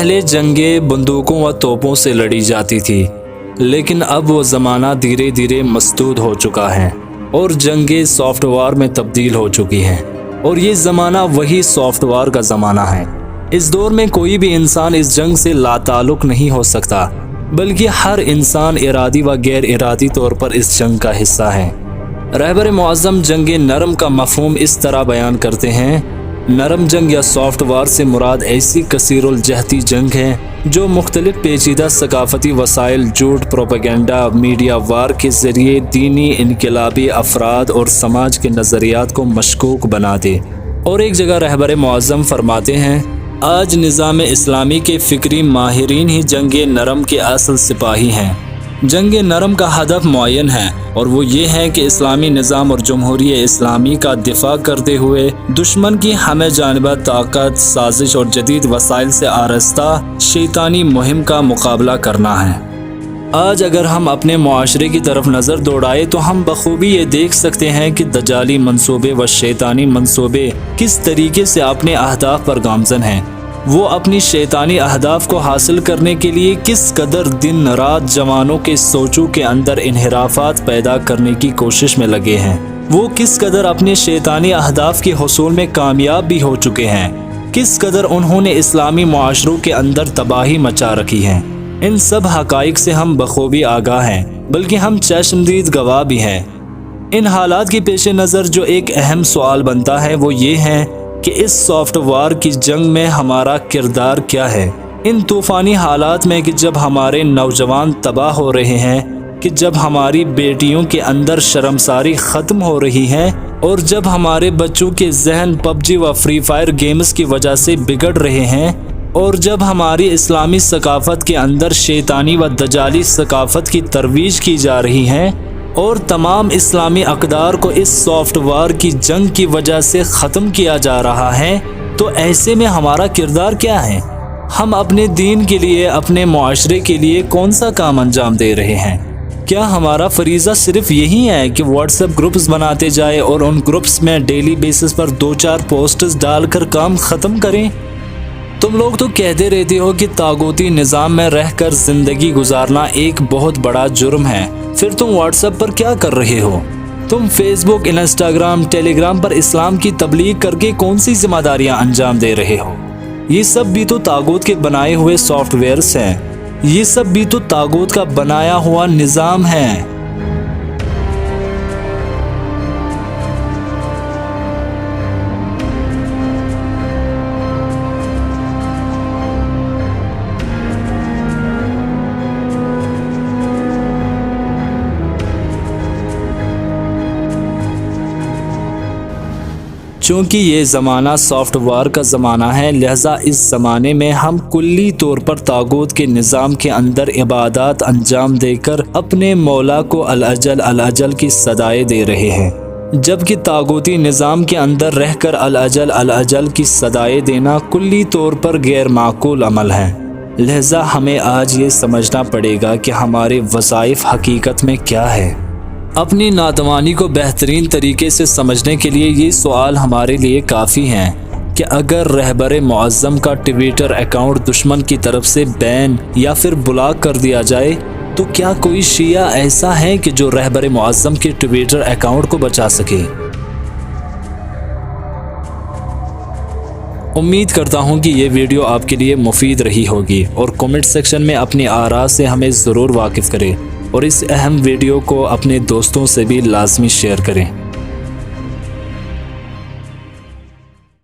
पहले जंगें बंदूकों व तोपों से लड़ी जाती थी, लेकिन अब वो ज़माना धीरे धीरे मसदूद हो चुका है और जंगें सॉफ्टवेयर में तब्दील हो चुकी हैं, और ये ज़माना वही सॉफ्टवेयर का ज़माना है। इस दौर में कोई भी इंसान इस जंग से लाताल्लुक़ नहीं हो सकता, बल्कि हर इंसान इरादी व गैर इरादी तौर पर इस जंग का हिस्सा है। रहबर मुअज़्ज़म जंग नरम का मफ़हूम इस तरह बयान करते हैं, नरम जंग या सॉफ्टवेयर से मुराद ऐसी कसीरुल जहती जंग है जो मुख्तलिफ पेचीदा सकाफती वसाइल, झूठ, प्रोपेगेंडा, मीडिया वार के ज़रिए दीनी, इनकलाबी अफराद और समाज के नज़रियात को मशकूक बना दे। और एक जगह रहबर मुअज़्ज़म फरमाते हैं, आज निज़ाम इस्लामी के फ़िक्री माहिरीन ही जंग नरम के असल सिपाही हैं। जंग नरम का हदफ मुअय्यन है, और वो ये है कि इस्लामी निज़ाम और जमहूरियत इस्लामी का दिफा करते हुए दुश्मन की हमें जानिबा ताकत, साजिश और जदीद वसाइल से आरास्ता शैतानी मुहिम का मुकाबला करना है। आज अगर हम अपने मुआशरे की तरफ नज़र दौड़ाए तो हम बखूबी ये देख सकते हैं कि दजाली मंसूबे व शैतानी मंसूबे किस तरीके से अपने अहदाफ पर गामज़न हैं। वो अपनी शैतानी अहदाफ को हासिल करने के लिए किस कदर दिन रात जवानों के सोचों के अंदर इन्हिराफात पैदा करने की कोशिश में लगे हैं। वो किस कदर अपने शैतानी अहदाफ के हुसूल में कामयाब भी हो चुके हैं, किस कदर उन्होंने इस्लामी मुआशरों के अंदर तबाही मचा रखी है। इन सब हक़ाइक़ से हम बखूबी आगाह हैं, बल्कि हम चश्मदीद गवाह भी हैं। इन हालात के पेश नज़र जो एक अहम सवाल बनता है वो ये है कि इस सॉफ्टवेयर की जंग में हमारा किरदार क्या है। इन तूफ़ानी हालात में कि जब हमारे नौजवान तबाह हो रहे हैं, कि जब हमारी बेटियों के अंदर शर्मसारी ख़त्म हो रही है, और जब हमारे बच्चों के जहन पबजी व फ्री फायर गेम्स की वजह से बिगड़ रहे हैं, और जब हमारी इस्लामी सकाफ़त के अंदर शैतानी व दजाली सकाफ़त की तरवीज की जा रही है, और तमाम इस्लामी अक़दार को इस सॉफ्टवेयर की जंग की वजह से ख़त्म किया जा रहा है, तो ऐसे में हमारा किरदार क्या है? हम अपने दीन के लिए, अपने मुआशरे के लिए कौन सा काम अंजाम दे रहे हैं? क्या हमारा फरीज़ा सिर्फ यही है कि व्हाट्सएप ग्रुप्स बनाते जाए और उन ग्रुप्स में डेली बेसिस पर 2-4 पोस्ट्स डालकर काम ख़त्म करें? तुम लोग तो कहते रहते हो कि तागूती निज़ाम में रहकर ज़िंदगी गुजारना एक बहुत बड़ा जुर्म है, फिर तुम व्हाट्सएप पर क्या कर रहे हो? तुम फेसबुक, इंस्टाग्राम, टेलीग्राम पर इस्लाम की तबलीग करके कौन सी जिम्मेदारियां अंजाम दे रहे हो? ये सब भी तो तागूत के बनाए हुए सॉफ्टवेयर्स हैं। ये सब भी तो तागूत का बनाया हुआ निज़ाम है। चूँकि ये ज़माना सॉफ्टवेयर का ज़माना है, लिहाजा इस ज़माने में हम कुल्ली तौर पर तागूत के निज़ाम के अंदर इबादत अंजाम देकर अपने मौला को अल अजल की सदाएँ दे रहे हैं, जबकि तागूती निज़ाम के अंदर रहकर अल अजल की सदाएँ देना कुल्ली तौर पर गैर माकूल अमल है। लिहाजा हमें आज ये समझना पड़ेगा कि हमारे वज़ाइफ हकीकत में क्या है। अपनी नातवानी को बेहतरीन तरीके से समझने के लिए ये सवाल हमारे लिए काफ़ी हैं कि अगर रहबर मुअज़्ज़म का ट्विटर अकाउंट दुश्मन की तरफ से बैन या फिर ब्लॉक कर दिया जाए, तो क्या कोई शिया ऐसा है कि जो रहबर मुअज़्ज़म के ट्विटर अकाउंट को बचा सके? उम्मीद करता हूँ कि ये वीडियो आपके लिए मुफीद रही होगी, और कमेंट सेक्शन में अपनी आरा से हमें ज़रूर वाकिफ़ करें, और इस अहम वीडियो को अपने दोस्तों से भी लाजमी शेयर करें।